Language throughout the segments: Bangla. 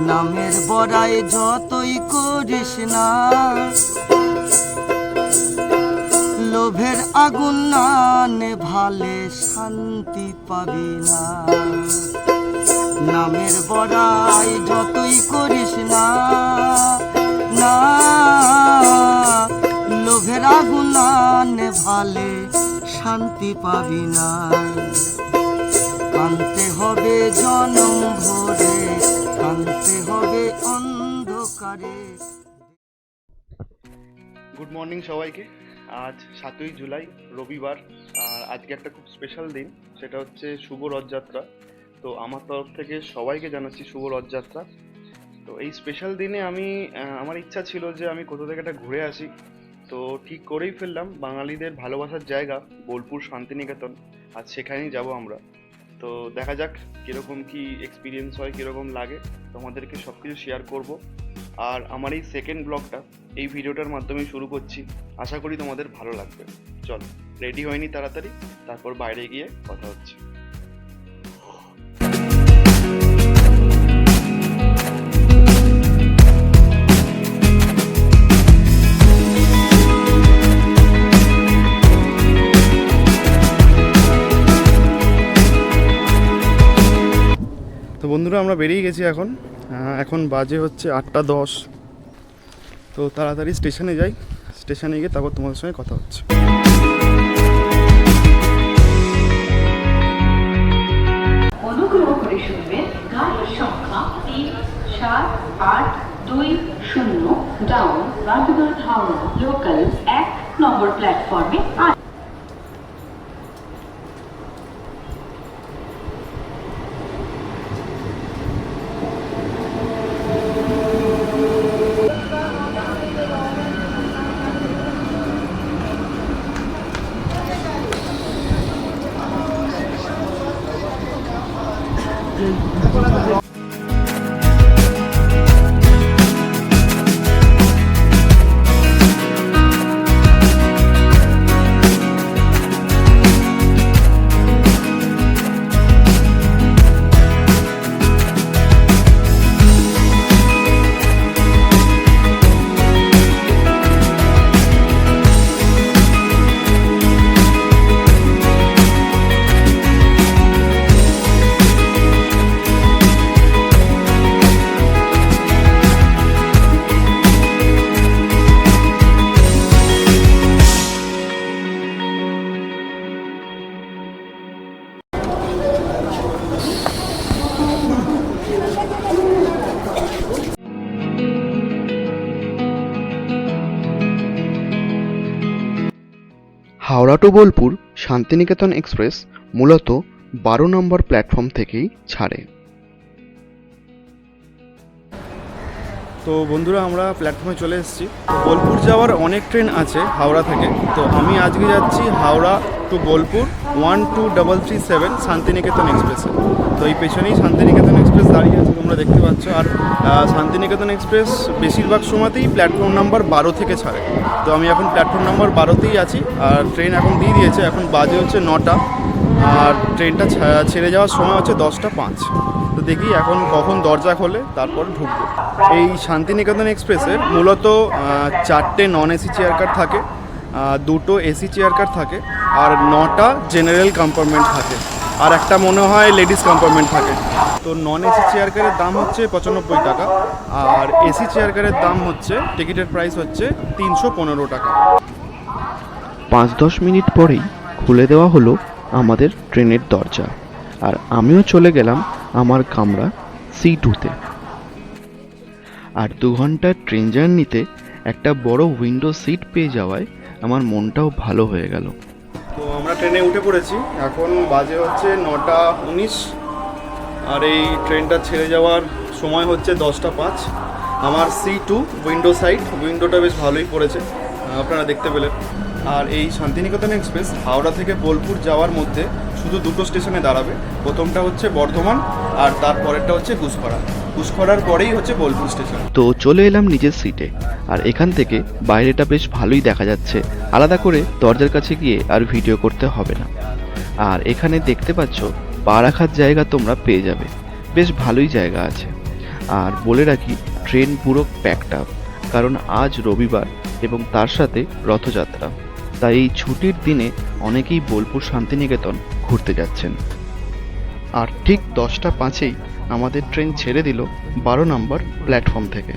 নামের বড়াই যতই করিস না, লোভের আগুন না নেভালে শান্তি পাবি না। নামের বড়াই যতই করিস না, না লোভের আগুন না নেভালে শান্তি পাবি না। কাঁদতে হবে জনম ভরে, কাঁদতে হবে অন্ধকারে। গুড মর্নিং সবাইকে। আজ 7ই জুলাই রবিবার, আর আজকে একটা খুব স্পেশাল দিন, সেটা হচ্ছে শুভ রথযাত্রা। তো আমার তরফ থেকে সবাইকে জানাচ্ছি শুভ রথযাত্রা। তো এই স্পেশাল দিনে আমার ইচ্ছা ছিল যে আমি কোথা থেকে একটা ঘুরে আসি। তো ঠিক করেই ফেললাম, বাঙালিদের ভালোবাসার জায়গা বোলপুর শান্তিনিকেতন, আজ সেখানেই যাব আমরা। তো দেখা যাক কীরকম কী এক্সপিরিয়েন্স হয়, কীরকম লাগে, তোমাদেরকে সব কিছু শেয়ার করবো। আর আমার এই সেকেন্ড ব্লগটা এই ভিডিওটার মাধ্যমে শুরু করছি, আশা করি তোমাদের ভালো লাগবে। চল রেডি হয়নি তাড়াতাড়ি, তারপর বাইরে গিয়ে কথা হচ্ছে। তো বন্ধুরা, আমরা বেরিয়ে গেছি এখন বাজে হচ্ছে 8:10। তো তাড়াতাড়ি স্টেশনে যাই, স্টেশনে গিয়ে তারপর তোমাদের সঙ্গে কথা হচ্ছে। অনুগ্রহ করে শুনবেন গাড়ির সংখ্যা 37820 ডাউন রাজঘাট হাওড়া লোকাল 1 নম্বর প্ল্যাটফর্মে। হাওড়া টু বোলপুর শান্তিনিকেতন এক্সপ্রেস মূলত 12 নম্বর প্ল্যাটফর্ম থেকেই ছাড়ে। তো বন্ধুরা, আমরা প্ল্যাটফর্মে চলে এসেছি। বোলপুর যাওয়ার অনেক ট্রেন আছে হাওড়া থেকে। তো আমি আজকে যাচ্ছি হাওড়া টু বোলপুর 12337 শান্তিনিকেতন এক্সপ্রেসে। তো এই পেছনেই শান্তিনিকেতন এক্সপ্রেস দাঁড়িয়ে আছে, তোমরা দেখতে পাচ্ছ। আর শান্তিনিকেতন এক্সপ্রেস বেশিরভাগ সময়তেই প্ল্যাটফর্ম নাম্বার 12 থেকে ছাড়ে। তো আমি এখন প্ল্যাটফর্ম নাম্বার 12তেই আছি। আর ট্রেন এখন দিয়ে দিয়েছে, এখন বাজে হচ্ছে 9টা, আর ট্রেনটা ছেড়ে যাওয়ার সময় হচ্ছে 10:05। তো দেখি এখন কখন দরজা খোলে, তারপর ঢুকবো। এই শান্তিনিকেতন এক্সপ্রেসের মূলত 4টে নন এসি চেয়ার কার থাকে, 2টো এসি চেয়ার কার থাকে, আর 9টা জেনারেল কম্পার্টমেন্ট থাকে, আর একটা মনে হয় লেডিস কম্পার্টমেন্ট থাকে। তো নন এসি চেয়ার কারের দাম হচ্ছে 95 টাকা, আর এসি চেয়ার কারের দাম হচ্ছে, টিকিটের প্রাইস হচ্ছে 315 টাকা। 5-10 মিনিট পরেই খুলে দেওয়া হলো আমাদের ট্রেনের দরজা, আর আমিও চলে গেলাম আমার কামরা C2-তে। আর 2 ঘন্টার ট্রেন জার্নিতে একটা বড় উইন্ডো সিট পেয়ে যাওয়ায় আমার মনটাও ভালো হয়ে গেল। তো আমরা ট্রেনে উঠে পড়েছি, এখন বাজে হচ্ছে 9:19, আর এই ট্রেনটা ছেড়ে যাওয়ার সময় হচ্ছে 10:05। আমার C2 উইন্ডো সাইড, উইন্ডোটা বেশ ভালোই পড়েছে, আপনারা দেখতে পেলেন। আর এই শান্তিনিকেতন এক্সপ্রেস হাওড়া থেকে বোলপুর যাওয়ার মধ্যে শুধু 2টো স্টেশনে দাঁড়াবে। প্রথমটা হচ্ছে বর্ধমান, আর তারপরেরটা হচ্ছে ঘুষখরা। ঘুষখরার পরেই হচ্ছে বোলপুর স্টেশন। তো চলে এলাম নিজের সিটে, আর এখান থেকে বাইরেটা বেশ ভালোই দেখা যাচ্ছে। আলাদা করে দরজার কাছে গিয়ে আর ভিডিও করতে হবে না। আর এখানে দেখতে পাচ্ছ পা রাখার জায়গা তোমরা পেয়ে যাবে, বেশ ভালোই জায়গা আছে। আর বলে রাখি ট্রেন পুরো প্যাকড আপ, কারণ আজ রবিবার এবং তার সাথে রথযাত্রা, তাই এই ছুটির দিনে অনেকেই বোলপুর শান্তিনিকেতন ঘুরতে যাচ্ছেন। আর ঠিক 10:05 আমাদের ট্রেন ছেড়ে দিল 12 নম্বর প্ল্যাটফর্ম থেকে।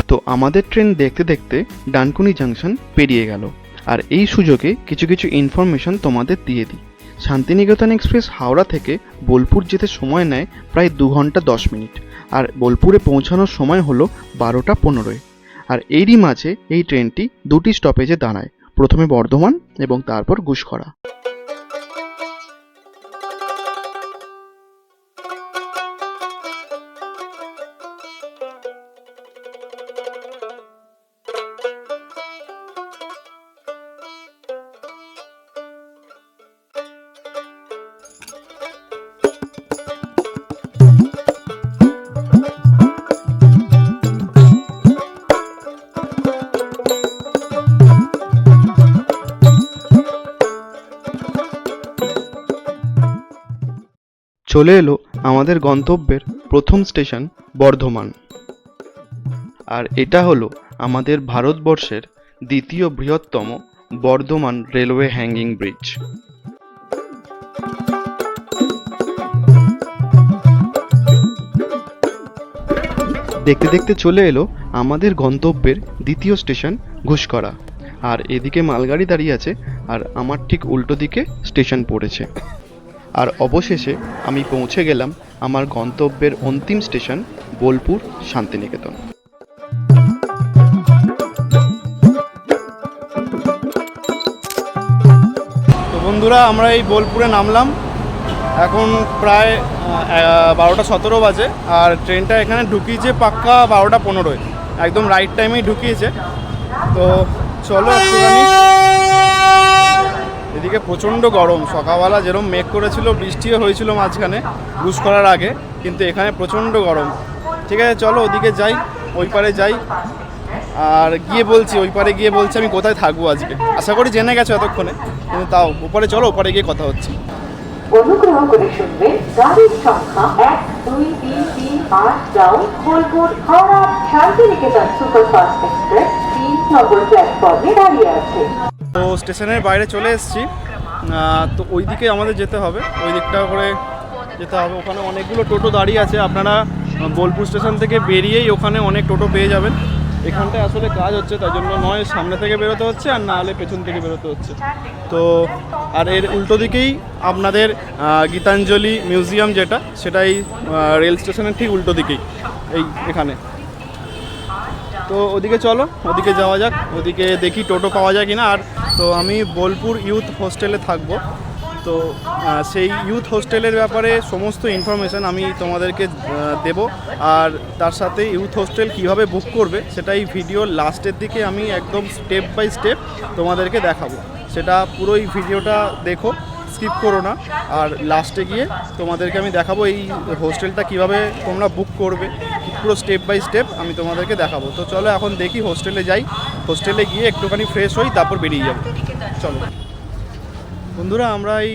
তো আমাদের ট্রেন দেখতে দেখতে ডানকুনি জাংশন পেরিয়ে গেল। আর এই সুযোগে কিছু কিছু ইনফরমেশন তোমাদের দিয়ে দিই। শান্তিনিকেতন এক্সপ্রেস হাওড়া থেকে বোলপুর যেতে সময় নেয় প্রায় 2 ঘন্টা 10 মিনিট, আর বোলপুরে পৌঁছানোর সময় হলো 12:15। আর এরই মাঝে এই ট্রেনটি 2টি স্টপেজে দাঁড়ায়, প্রথমে বর্ধমান এবং তারপর গুসকরা। চলে এলো আমাদের গন্তব্যের প্রথম স্টেশন বর্ধমান। আর এটা হলো আমাদের ভারতবর্ষের দ্বিতীয় বৃহত্তম বর্ধমান রেলওয়ে হ্যাঙ্গিং ব্রিজ। দেখতে দেখতে চলে এলো আমাদের গন্তব্যের দ্বিতীয় স্টেশন গুসকরা। আর এদিকে মালগাড়ি দাঁড়িয়ে আছে, আর আমার ঠিক উল্টো দিকে স্টেশন পড়েছে। আর অবশেষে আমি পৌঁছে গেলাম আমার গন্তব্যের অন্তিম স্টেশন বোলপুর শান্তিনিকেতন। তো বন্ধুরা, আমরা এই বোলপুরে নামলাম। এখন প্রায় 12:17 বাজে, আর ট্রেনটা এখানে ঢুকিয়েছে পাক্কা 12:15, একদম রাইট টাইমেই ঢুকিয়েছে। তো চলো একটুখানি। এদিকে প্রচণ্ড গরম, সকালবেলা যেরকম মেঘ করেছিল, বৃষ্টিও হয়েছিল মাঝখানে গুস করার আগে, কিন্তু এখানে প্রচণ্ড গরম। ঠিক আছে, চলো ওদিকে যাই, ওই পারে যাই, আর গিয়ে বলছি, ওই পারে গিয়ে বলছি আমি কোথায় থাকবো আজকে। আশা করি জেনে গেছো এতক্ষণে, কিন্তু তাও ওপারে চলো, ওপারে গিয়ে কথা হচ্ছে। অনুগ্রহ করে শুনবেন গাড়ির সংখ্যা 1, 2, 3, 3, 8 down Bolpur Howrah Shantiniketan superfast express 3 নম্বর প্ল্যাটফর্মে দাঁড়িয়ে আছে। তো স্টেশনের বাইরে চলে এসেছি। তো ওই দিকে আমাদের যেতে হবে, ওই দিকটা করে যেতে হবে। ওখানে অনেকগুলো টোটো দাঁড়িয়ে আছে, আপনারা বোলপুর স্টেশন থেকে বেরিয়েই ওখানে অনেক টোটো পেয়ে যাবেন। এখানটায় আসলে কাজ হচ্ছে, তাই জন্য নয় সামনে থেকে বেরোতে হচ্ছে, আর না হলে পেছন থেকে বেরোতে হচ্ছে। তো আর এর উল্টো দিকেই আপনাদের গীতাঞ্জলি মিউজিয়াম, যেটা সেটাই রেল স্টেশনের ঠিক উল্টো দিকেই, এই এখানে। তো ওদিকে চলো, ওদিকে যাওয়া যাক, ওদিকে দেখি টোটো পাওয়া যায় কিনা। আর তো আমি বোলপুর ইউথ হোস্টেলে থাকবো, তো সেই ইউথ হোস্টেলের ব্যাপারে সমস্ত ইনফরমেশান আমি তোমাদেরকে দেব। আর তার সাথে ইউথ হোস্টেল কীভাবে বুক করবে সেটা এই ভিডিওর লাস্টের দিকে আমি একদম স্টেপ বাই স্টেপ তোমাদেরকে দেখাবো। সেটা পুরোই ভিডিওটা দেখো, স্কিপ করো না। আর লাস্টে গিয়ে তোমাদেরকে আমি দেখাবো এই হোস্টেলটা কীভাবে তোমরা বুক করবে, পুরো স্টেপ বাই স্টেপ আমি তোমাদেরকে দেখাবো। তো চলো এখন দেখি, হোস্টেলে যাই, হোস্টেলে গিয়ে একটুখানি ফ্রেশ হই, তারপর বেরিয়ে যাবো। চলো বন্ধুরা, আমরা এই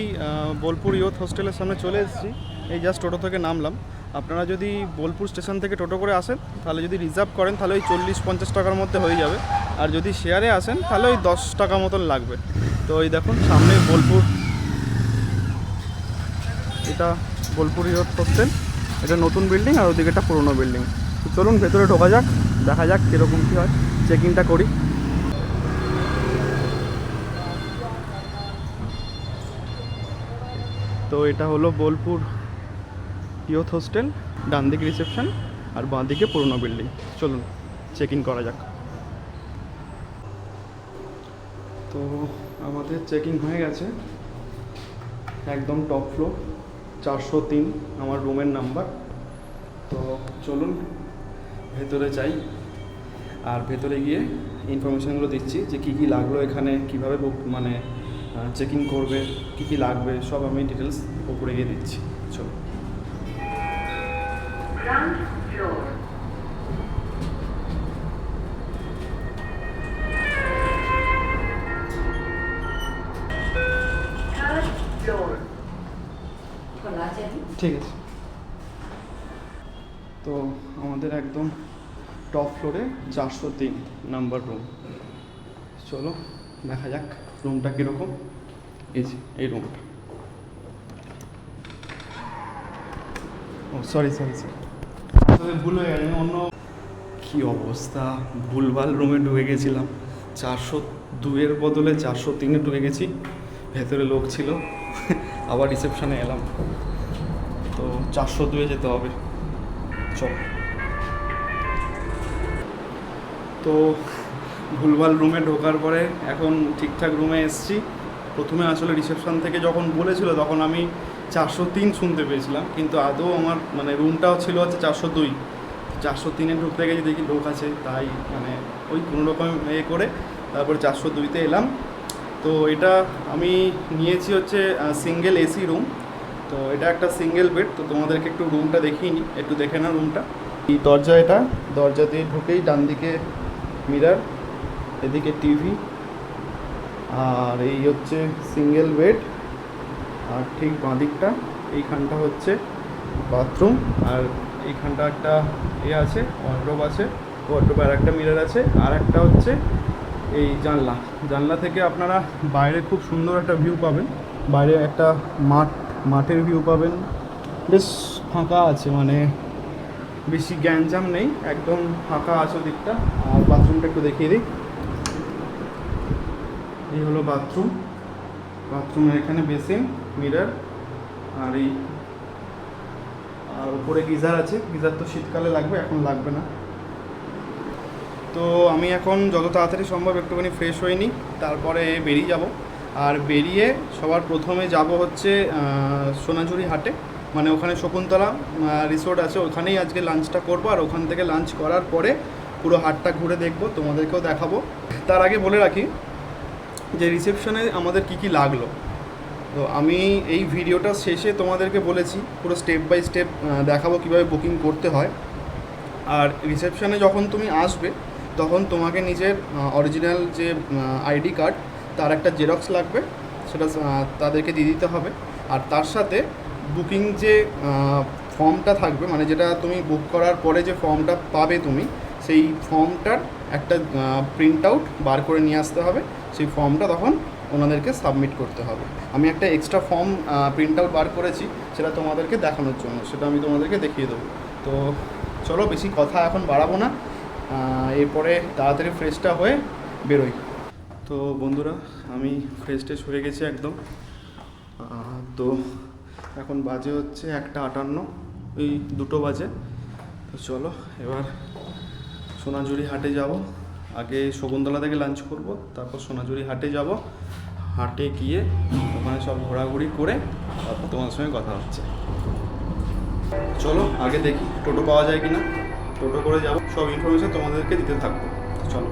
বোলপুর ইউথ হোস্টেলের সামনে চলে এসেছি। এই জাস্ট টোটো থেকে নামলাম। আপনারা যদি বোলপুর স্টেশন থেকে টোটো করে আসেন, তাহলে যদি রিজার্ভ করেন তাহলে ওই 40-50 টাকার মধ্যে হয়ে যাবে। আর যদি শেয়ারে আসেন তাহলে ওই 10 টাকা মতন লাগবে। তো ওই দেখুন সামনে বোলপুর, এটা বোলপুর ইউথ হোস্টেল, এটা নতুন বিল্ডিং, আর ওদিকে একটা পুরনো বিল্ডিং। তো চলুন ভেতরে ঢোকা যাক, দেখা যাক কীরকম কী হয়, চেক ইনটা করি। তো এটা হলো বোলপুর ইয়ুথ হোস্টেল, ডান দিকে রিসেপশন আর বাঁ দিকে পুরনো বিল্ডিং। চলুন চেক ইন করা যাক। তো আমাদের চেকিং হয়ে গেছে, একদম টপ ফ্লোর 403 আমার রুমের নাম্বার। তো চলুন ভেতরে যাই, আর ভেতরে গিয়ে ইনফরমেশানগুলো দিচ্ছি যে কী কী লাগলো এখানে, কীভাবে মানে চেকিং করবে, কী কী লাগবে সব আমি ডিটেলস উপরে গিয়ে দিচ্ছি। চলো। Ground floor. Third floor. ঠিক আছে। তো আমাদের একদম টপ ফ্লোরে 403 নাম্বার রুম। চলো দেখা যাক রুমটা কীরকম। এই যে এই রুমটা। ও সরি ভুল হয়ে গেছে, অন্য কী অবস্থা, ভুলভাল রুমে ঢুকে গেছিলাম। 402-এর বদলে 403-এ ঢুকে গেছি। ভেতরে লোক ছিল, আবার রিসেপশনে এলাম। তো 402-এ যেতে হবে। চল। তো ভুলভাল রুমে ঢোকার পরে এখন ঠিকঠাক রুমে এসেছি। প্রথমে আসলে রিসেপশন থেকে যখন বলেছিল তখন আমি 403 শুনতে পেয়েছিলাম, কিন্তু আদৌ আমার মানে রুমটাও ছিল হচ্ছে 402। 403-এ ঢুকতে গেছি, দেখি লোক আছে, তাই মানে ওই কোনো রকম করে তারপর 402-তে এলাম। তো এটা আমি নিয়েছি হচ্ছে সিঙ্গেল এসি রুম। তো এটা একটা সিঙ্গেল বেড। তো তোমাদেরকে একটু রুমটা দেখিয়ে নিই, একটু দেখে না রুমটা। এই দরজা, এটা দরজা দিয়ে ঢুকেই ডান দিকে মিরর, এদিকে টিভি, আর এই হচ্ছে সিঙ্গেল বেড। আর ঠিক বাঁ দিকটা এইখানটা হচ্ছে বাথরুম, আর এইখানটা একটা আছে ওয়ার্ডরোব আছে, ওয়ার্ডরোবে আর একটা মিরর আছে, আর একটা হচ্ছে এই জানলা থেকে আপনারা বাইরে খুব সুন্দর একটা ভিউ পাবেন। বাইরে একটা মাঠের ভিউ পাবেন, বেশ ফাঁকা আছে, মানে বেশি গ্যাঞ্জাম নেই, একদম ফাঁকা আছে দিকটা। আর বাথরুমটা একটু দেখিয়ে দিই। এই হলো বাথরুমের এখানে বেসিন, মিরর, আর এই আর উপরে গিজার আছে। গিজার তো শীতকালে লাগবে, এখন লাগবে না। তো আমি এখন যত তাড়াতাড়ি সম্ভব একটুখানি ফ্রেশ হয়ে নিই, তারপরে বেরিয়ে যাব। আর বেরিয়ে সবার প্রথমে যাব হচ্ছে সোনাঝুরি হাটে, মানে ওখানে শকুন্তলা রিসোর্ট আছে, ওখানেই আজকে লাঞ্চটা করবো। আর ওখান থেকে লাঞ্চ করার পরে পুরো হাটটা ঘুরে দেখব, তোমাদেরকেও দেখাবো। তার আগে বলে রাখি যে রিসেপশনে আমাদের কি কি লাগলো। তো আমি এই ভিডিওটা শেষে তোমাদেরকে বলেছি পুরো স্টেপ বাই স্টেপ দেখাবো কীভাবে বুকিং করতে হয়। আর রিসেপশনে যখন তুমি আসবে তখন তোমাকে নিজের অরিজিনাল যে আইডি কার্ড, তার একটা জেরক্স লাগবে, সেটা তাদেরকে দিয়ে দিতে হবে। আর তার সাথে বুকিং যে ফর্মটা থাকবে, মানে যেটা তুমি বুক করার পরে যে ফর্মটা পাবে তুমি, সেই ফর্মটার একটা প্রিন্ট আউট বার করে নিয়ে আসতে হবে। সেই ফর্মটা তখন ওনাদেরকে সাবমিট করতে হবে। আমি একটা এক্সট্রা ফর্ম প্রিন্ট আউট বার করেছি, সেটা তোমাদেরকে দেখানোর জন্য, সেটা আমি তোমাদেরকে দেখিয়ে দেবো। তো চলো বেশি কথা এখন বাড়াবো না, এরপরে তাড়াতাড়ি ফ্রেশটা হয়ে বেরোই। তো বন্ধুরা আমি ফ্রেশ ট্রেশ হয়ে গেছি একদম। তো এখন বাজে হচ্ছে 1:58, এই 2 বাজে। তো চলো এবার সোনাঝুরি হাটে যাব। আগে শকুন্তলা থেকে লাঞ্চ করব, তারপর সোনাঝুরি হাটে যাব। হাটে গিয়ে ওখানে সব ঘোরাঘুরি করে তারপর তোমার সঙ্গে কথা হচ্ছে। চলো আগে দেখি টোটো পাওয়া যায় কিনা, টোটো করে যাব, সব ইনফরমেশন তোমাদেরকে দিতে থাকবো। চলো।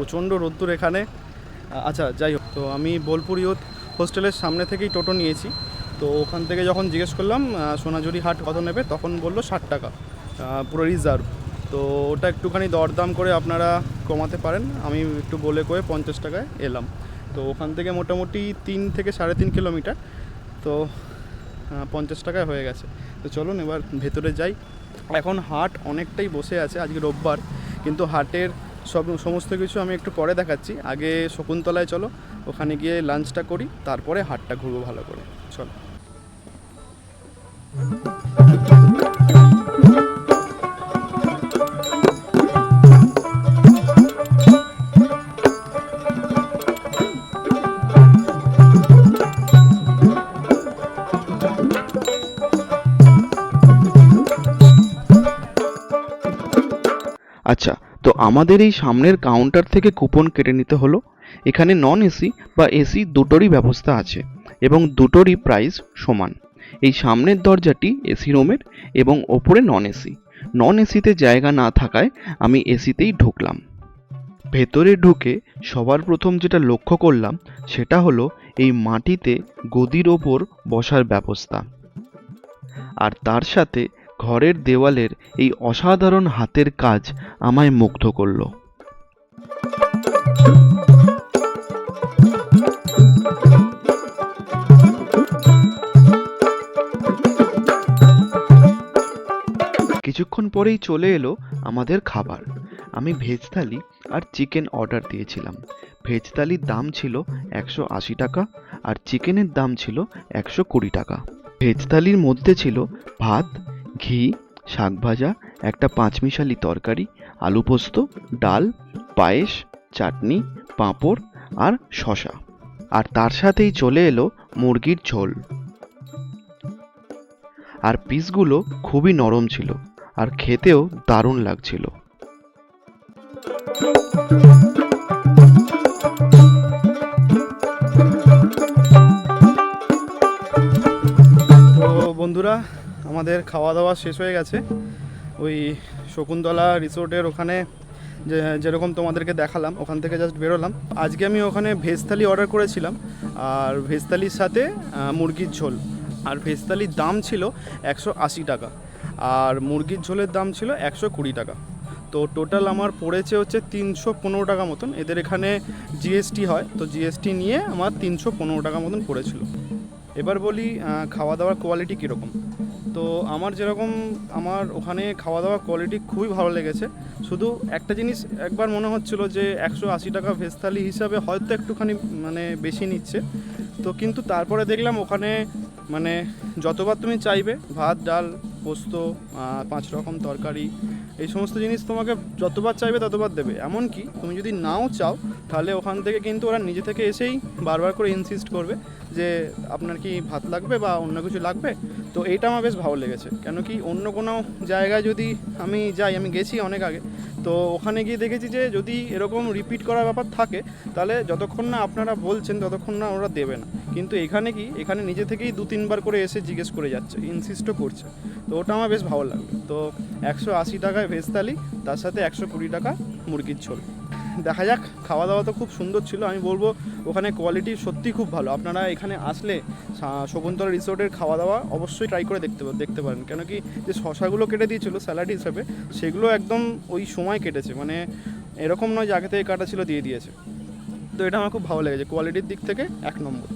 প্রচণ্ড রোদ্দুর এখানে। আচ্ছা যাই হোক, তো আমি বোলপুর ইউথ হোস্টেলের সামনে থেকেই টোটো নিয়েছি। তো ওখান থেকে যখন জিজ্ঞেস করলাম সোনাঝুরি হাট কত নেবে, তখন বললো 60 টাকা পুরো রিজার্ভ। তো ওটা একটুখানি দরদাম করে আপনারা কমাতে পারেন। আমি একটু বলে কয়ে 50 টাকায় এলাম। তো ওখান থেকে মোটামুটি 3 থেকে 3.5 কিলোমিটার, তো 50 টাকায় হয়ে গেছে। তো চলুন এবার ভেতরে যাই। এখন হাট অনেকটাই বসে আছে, আজকে রোববার, কিন্তু হাটের সমস্ত কিছু আমি একটু পরে দেখাচ্ছি। আগে শকুন্তলায় চলো, ওখানে গিয়ে লাঞ্চটা করি, তারপরে হাটটা ঘুরবো ভালো করে। চলো। আচ্ছা, তো আমাদের এই সামনের কাউন্টার থেকে কুপন কেটে নিতে হলো। এখানে নন এসি বা এসি দুটোরই ব্যবস্থা আছে এবং দুটোরই প্রাইস সমান। এই সামনের দরজাটি এসি রুমের এবং ওপরে নন এসি। নন এসিতে জায়গা না থাকায় আমি এসিতেই ঢুকলাম। ভেতরে ঢুকে সবার প্রথম যেটা লক্ষ্য করলাম সেটা হলো এই মাটিতে গদির ওপর বসার ব্যবস্থা, আর তার সাথে ঘরের দেওয়ালের এই অসাধারণ হাতের কাজ আমায় মুগ্ধ করলো। কিছুক্ষণ পরেই চলে এলো আমাদের খাবার। আমি ভেজ থালি আর চিকেন অর্ডার দিয়েছিলাম। ভেজ থালির দাম ছিল 180 টাকা আর চিকেনের দাম ছিল 120 টাকা। ভেজ থালির মধ্যে ছিল ভাত, ঘি, শাক ভাজা, একটা পাঁচমিশালি তরকারি, আলু পোস্ত, ডাল, পায়েস, চাটনি, পাঁপড় আর শসা। আর তার সাথেই চলে এলো মুরগির ঝোল। আর পিসগুলো খুবই নরম ছিল আর খেতেও দারুণ লাগছিল। তো বন্ধুরা, আমাদের খাওয়া দাওয়া শেষ হয়ে গেছে। ওই শকুন্তলা রিসোর্টের ওখানে যেরকম তোমাদেরকে দেখালাম, ওখান থেকে জাস্ট বেরোলাম। আজকে আমি ওখানে ভেজ থালি অর্ডার করেছিলাম, আর ভেজ থালির সাথে মুরগির ঝোল। আর ভেজ থালির দাম ছিল 180 টাকা আর মুরগির ঝোলের দাম ছিল 120 টাকা। তো টোটাল আমার পড়েছে হচ্ছে 315 টাকা মতন। এদের এখানে জিএসটি হয়, তো জিএসটি নিয়ে আমার 315 টাকা মতন পড়েছিল। এবার বলি খাওয়া দাওয়ার কোয়ালিটি কীরকম। তো আমার ওখানে খাওয়া দাওয়ার কোয়ালিটি খুবই ভালো লেগেছে। শুধু একটা জিনিস একবার মনে হচ্ছিল যে 180 টাকা ভেজ থালি হিসাবে হয়তো একটুখানি বেশি নিচ্ছে। তো কিন্তু তারপরে দেখলাম ওখানে যতবার তুমি চাইবে ভাত, ডাল, পোস্ত, 5 রকম তরকারি, এই সমস্ত জিনিস তোমাকে যতবার চাইবে ততবার দেবে। এমনকি তুমি যদি নাও চাও তাহলে ওখান থেকে কিন্তু ওরা নিজে থেকে এসেই বারবার করে ইনসিস্ট করবে যে আপনার কি ভাত লাগবে বা অন্য কিছু লাগবে। তো এইটা আমার বেশ ভালো লেগেছে। কেন কি অন্য কোনো জায়গায় যদি আমি গেছি অনেক আগে, তো ওখানে গিয়ে দেখেছি যে যদি এরকম রিপিট করার ব্যাপার থাকে তাহলে যতক্ষণ না আপনারা বলছেন ততক্ষণ না ওরা দেবে না। কিন্তু এখানে নিজে থেকেই 2-3 বার করে এসে জিজ্ঞেস করে যাচ্ছে, ইনসিস্টও করছে। তো ওটা আমার বেশ ভালো লাগলো। তো 180 টাকায় ভেজ থালি, তার সাথে 120 টাকা মুরগির ঝোল। দেখা যাক, খাওয়া দাওয়া তো খুব সুন্দর ছিল। আমি বলবো ওখানে কোয়ালিটি সত্যি খুব ভালো। আপনারা এখানে আসলে শকুন্তলা রিসোর্টের খাওয়া দাওয়া অবশ্যই ট্রাই করে দেখতে পারেন। কেন কি যে শশাগুলো কেটে দিয়েছিল স্যালাড হিসাবে, সেগুলো একদম ওই সময় কেটেছে, এরকম নয় যে আগে থেকে কাটা ছিল দিয়ে দিয়েছে। তো এটা আমার খুব ভালো লেগেছে, কোয়ালিটির দিক থেকে 1 নম্বর।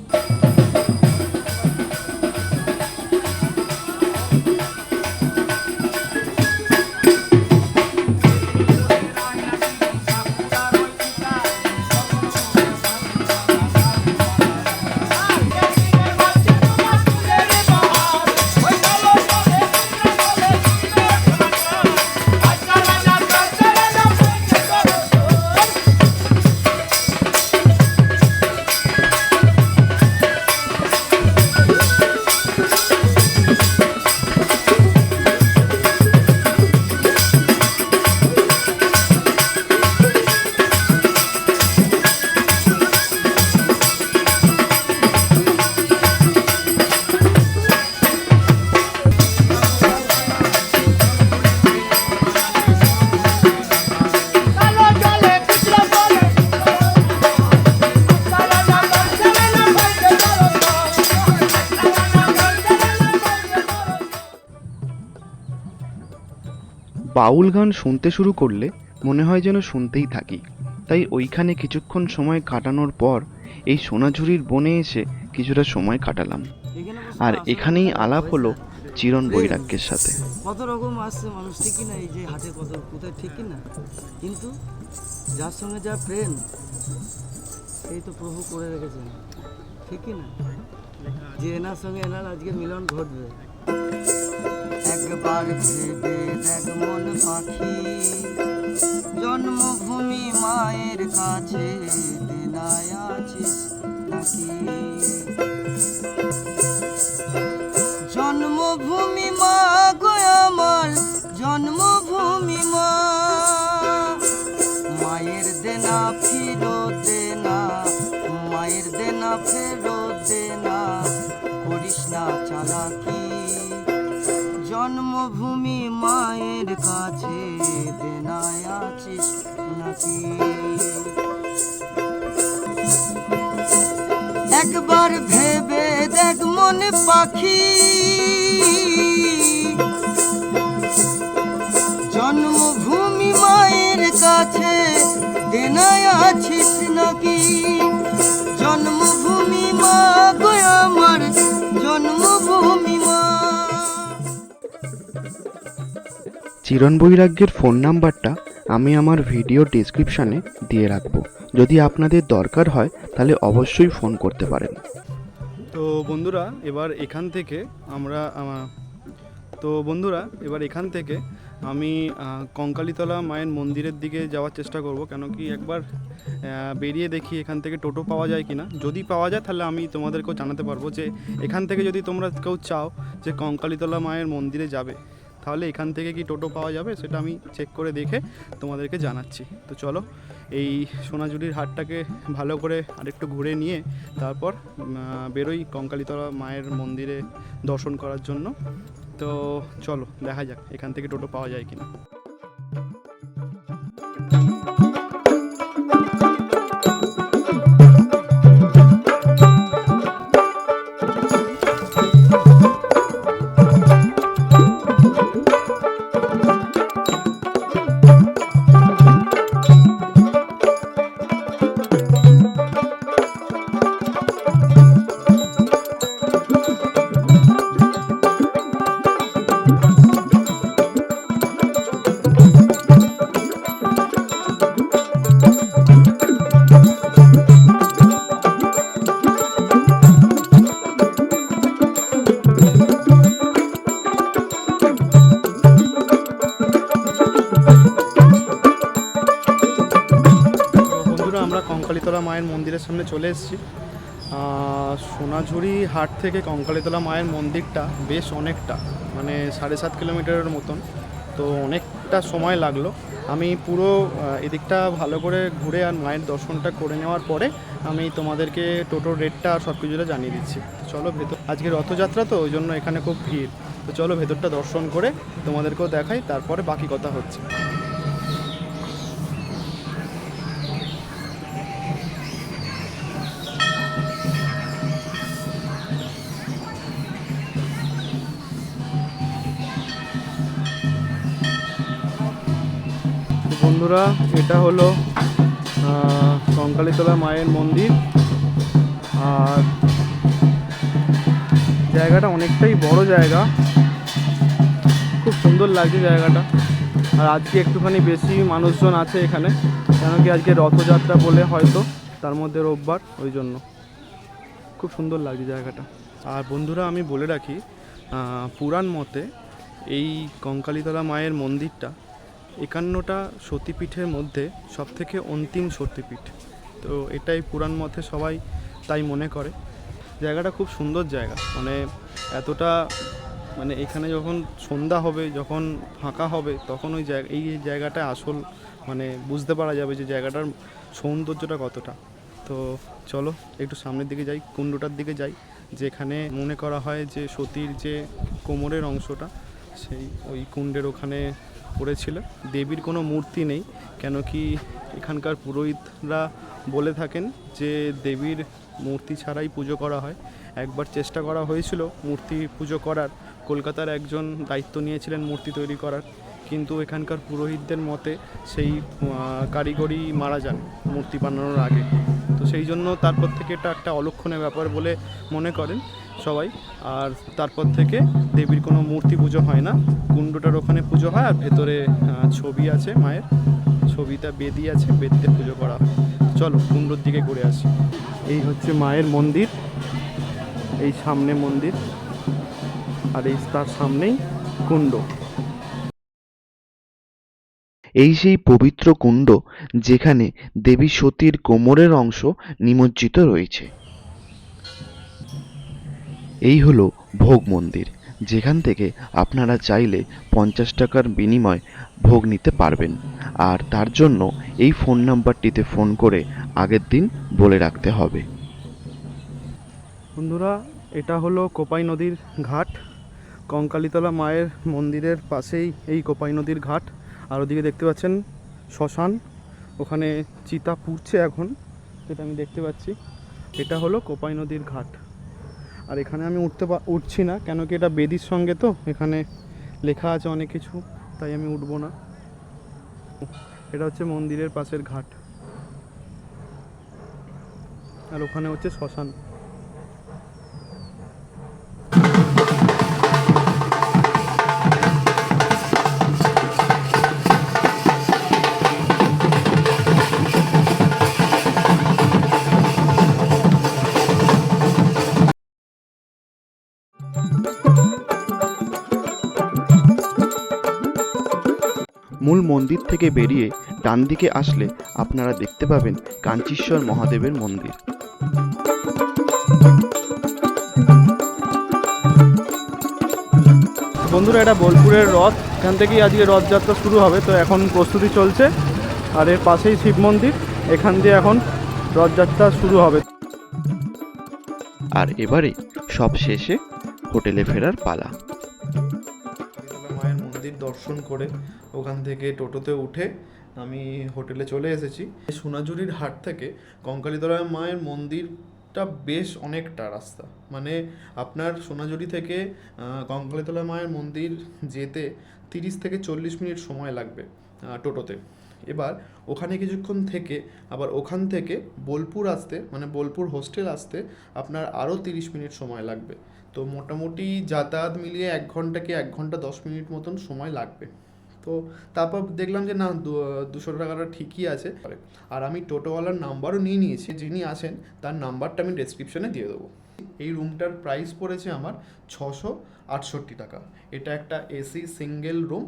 বাউল গান শুনতে শুরু করলে মনে হয় যেন শুনতেই থাকি। তাই ওইখানে কিছুক্ষণ সময় কাটানোর পর এই সোনাঝুরির বনে এসে কিছুটা সময় কাটালাম। আর এখানেই আলাপ হলো চিরণ বৈরাগ্যের সাথে। কত রকম আসছে মানুষ, ঠিকই না, এই যে হাটে কত কোথায়, ঠিকই না, কিন্তু যার সঙ্গে যা প্রেম সেই তো প্রভু করে রেখেছেন, ঠিকই না, যে এনার সঙ্গে এনার আজকে মিলন ঘটবে। একবার ভেবে দেখ মন পাখি, জন্মভূমি মায়ের কাছে দেনায় আছিস নাকি? জন্মভূমি মা গো আমার, জন্মভূমি মা, মায়ের দেনা ফেরত দেনা, মায়ের দেনা ফেরত দেনা, করিস না চালাকি। জন্মভূমি মায়ের কাছে দেনায় আছিস নাকি? একবার ভেবে দেখ মনে পাখি, জন্মভূমি মায়ের কাছে দেনায় আছিস নাকি? জন্মভূমি মা গো আমার, জন্মভূমি মা। চিরণ বৈরাগ্যের ফোন নাম্বারটা আমি আমার ভিডিও ডেসক্রিপশানে দিয়ে রাখবো। যদি আপনাদের দরকার হয় তাহলে অবশ্যই ফোন করতে পারেন। তো বন্ধুরা এবার এখান থেকে আমি কঙ্কালীতলা মায়ের মন্দিরের দিকে যাওয়ার চেষ্টা করব, কেন কি একবার বেরিয়ে দেখি এখান থেকে টোটো পাওয়া যায় কিনা। যদি পাওয়া যায় তাহলে আমি তোমাদেরকেও জানাতে পারবো যে এখান থেকে যদি তোমরা কেউ চাও যে কঙ্কালীতলা মায়ের মন্দিরে যাবে, তাহলে এখান থেকে কি টোটো পাওয়া যাবে সেটা আমি চেক করে দেখে তোমাদেরকে জানাচ্ছি। তো চলো এই সোনাঝুরির হাটটাকে ভালো করে আরেকটু ঘুরে নিয়ে তারপর বেরোই কঙ্কালীতলা মায়ের মন্দিরে দর্শন করার জন্য। তো চলো দেখা যাক এখান থেকে টোটো পাওয়া যায় কিনা। কঙ্কালীতলা মায়ের মন্দিরের সামনে চলে এসেছি। সোনাঝুরি হাট থেকে কঙ্কালীতলা মায়ের মন্দিরটা বেশ অনেকটা, মানে 7.5 কিলোমিটারের মতন, তো অনেকটা সময় লাগলো। আমি পুরো এদিকটা ভালো করে ঘুরে আর মায়ের দর্শনটা করে নেওয়ার পরে আমি তোমাদেরকে টোটোর রেটটা আর সব কিছুটা জানিয়ে দিচ্ছি। তো চলো ভেতর, আজকে রথযাত্রা তো ওই জন্য এখানে খুব ভিড়, তো চলো ভেতরটা দর্শন করে তোমাদেরকেও দেখাই, তারপরে বাকি কথা হচ্ছে। বন্ধুরা এটা হলো কঙ্কালীতলা মায়ের মন্দির, আর জায়গাটা অনেকটাই বড় জায়গা, খুব সুন্দর লাগছে জায়গাটা। আর আজকে একটুখানি বেশি মানুষজন আছে এখানে, কেন কি আজকে রথযাত্রা বলে হয়তো, তার মধ্যে রোববার, ওই জন্য খুব সুন্দর লাগছে জায়গাটা। আর বন্ধুরা আমি বলে রাখি, পুরাণ মতে এই কঙ্কালীতলা মায়ের মন্দিরটা 51টা সতীপীঠের মধ্যে সবথেকে অন্তিম সতীপীঠ। তো এটাই পুরাণ মতে সবাই তাই মনে করে। জায়গাটা খুব সুন্দর জায়গা, মানে এতটা, মানে এখানে যখন সন্ধ্যা হবে, যখন ফাঁকা হবে, তখন ওই এই জায়গাটা আসল মানে বুঝতে পারা যাবে যে জায়গাটার সৌন্দর্যটা কতটা। তো চলো একটু সামনের দিকে যাই, কুণ্ডটার দিকে যাই, যেখানে মনে করা হয় যে সতীর যে কোমরের অংশটা সেই ওই কুণ্ডের ওখানে পড়েছিল। দেবীর কোনো মূর্তি নেই, কেন কি এখানকার পুরোহিতরা বলে থাকেন যে দেবীর মূর্তি ছাড়াই পুজো করা হয়। একবার চেষ্টা করা হয়েছিল মূর্তি পুজো করার, কলকাতার একজন দায়িত্ব নিয়েছিলেন মূর্তি তৈরি করার, কিন্তু এখানকার পুরোহিতদের মতে সেই কারিগরি মারা যান মূর্তি বানানোর আগে। তো সেই জন্য তারপর থেকে এটা একটা অলক্ষণের ব্যাপার বলে মনে করেন সবাই। আর তারপর থেকে দেবীর কোনো মূর্তি পুজো হয় না, কুণ্ডটার ওখানে পুজো হয়। আর ভেতরে ছবি আছে মায়ের, ছবিটা বেদি আছে, বেদিতে পুজো করা হয়। চলো কুণ্ডর দিকে ঘুরে আসি। এই হচ্ছে মায়ের মন্দির, এই সামনে মন্দির, আর এই তার সামনেই কুণ্ড। এই সেই পবিত্র কুণ্ড যেখানে দেবী সতীর কোমরের অংশ নিমজ্জিত রয়েছে। এই হলো ভোগ মন্দির, যেখান থেকে আপনারা চাইলে 50 টাকার বিনিময়ে ভোগ নিতে পারবেন। আর তার জন্য এই ফোন নাম্বারটিতে ফোন করে আগের দিন বলে রাখতে হবে। বন্ধুরা, এটা হলো কোপাই নদীর ঘাট। কঙ্কালীতলা মায়ের মন্দিরের পাশেই এই কোপাই নদীর ঘাট। আর ওদিকে দেখতে পাচ্ছেন শ্মশান, ওখানে চিতা পুড়ছে এখন, যেটা আমি দেখতে পাচ্ছি। এটা হলো কোপাই নদীর ঘাট। আর এখানে আমি উঠছি না, কেন কি এটা বেদির সঙ্গে, তো এখানে লেখা আছে অনেক কিছু, তাই আমি উঠবো না। এটা হচ্ছে মন্দিরের পাশের ঘাট, আর ওখানে হচ্ছে শ্মশান। মূল মন্দির থেকে বেরিয়ে ডান দিকে আসলে আপনারা দেখতে পাবেন কাঞ্চীশ্বর মহাদেবের মন্দির। বন্ধুরা, এটা বোলপুরের রথ, এখান থেকেই আজকে রথযাত্রা শুরু হবে। তো এখন প্রস্তুতি চলছে, আর এর পাশেই শিব মন্দির, এখান দিয়ে এখন রথযাত্রা শুরু হবে। আর এবারে সব শেষে হোটেলে ফেরার পালা। মায়ের মন্দির দর্শন করে ওখান থেকে টোটোতে উঠে আমি হোটেলে চলে এসেছি। সোনাঝুরির হাট থেকে কঙ্কালীতলা মায়ের মন্দিরটা বেশ অনেকটা রাস্তা, মানে আপনার সোনাঝুরি থেকে কঙ্কালীতলা মায়ের মন্দির যেতে 30 থেকে 40 মিনিট সময় লাগবে টোটোতে। এবার ওখানে কিছুক্ষণ থেকে আবার ওখান থেকে বোলপুর আসতে, মানে বোলপুর হোস্টেল আসতে আপনার আরও 30 মিনিট সময় লাগবে। তো মোটামুটি যাতায়াত মিলিয়ে 1 ঘন্টা কি 1 ঘন্টা 10 মিনিট মতন সময় লাগবে। তো তারপর দেখলাম যে না, 200 টাকাটা ঠিকই আছে। আর আমি টোটোওয়ালার নাম্বারও নিয়ে নিয়েছি, যিনি আছেন তার নাম্বারটা আমি ডেসক্রিপশনে দিয়ে দেবো। এই রুমটার প্রাইস পড়েছে আমার 668 টাকা। এটা একটা এসি সিঙ্গেল রুম,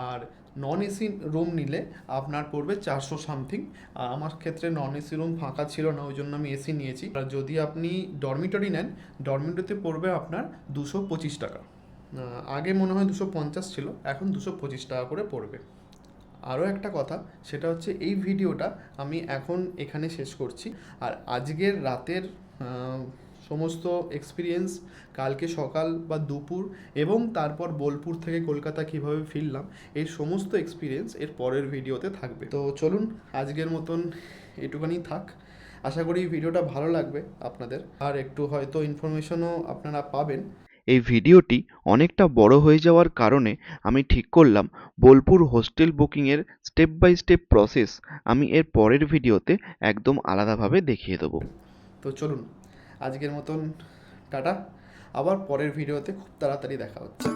আর নন এসি রুম নিলে আপনার পড়বে 400 সামথিং। আর আমার ক্ষেত্রে নন এসি রুম ফাঁকা ছিল না, ওই জন্য আমি এসি নিয়েছি। আর যদি আপনি ডরমিটরি নেন, ডরমিটরিতে পড়বে আপনার 225 টাকা। আগে মনে হয় 250 ছিল, এখন 225 টাকা করে পড়বে। আরও একটা কথা, সেটা হচ্ছে এই ভিডিওটা আমি এখন এখানে শেষ করছি। আর আজকের রাতের সমস্ত এক্সপিরিয়েন্স, কালকে সকাল বা দুপুর এবং তারপর বোলপুর থেকে কলকাতা কিভাবে ফিরলাম, এই সমস্ত এক্সপিরিয়েন্স এর পরের ভিডিওতে থাকবে। তো চলুন, আজকের মতন এটুখানি থাক। আশা করি ভিডিওটা ভালো লাগবে আপনাদের, আর একটু হয়তো ইনফরমেশনও আপনারা পাবেন। এই ভিডিওটি অনেকটা বড় হয়ে যাওয়ার কারণে আমি ঠিক করলাম বোলপুর হোস্টেল বুকিংয়ের স্টেপ বাই স্টেপ প্রসেস আমি এর পরের ভিডিওতে একদম আলাদাভাবে দেখিয়ে দেবো। তো চলুন, আজকের মতন টাটা, আবার পরের ভিডিওতে খুব তাড়াতাড়ি দেখা হচ্ছে।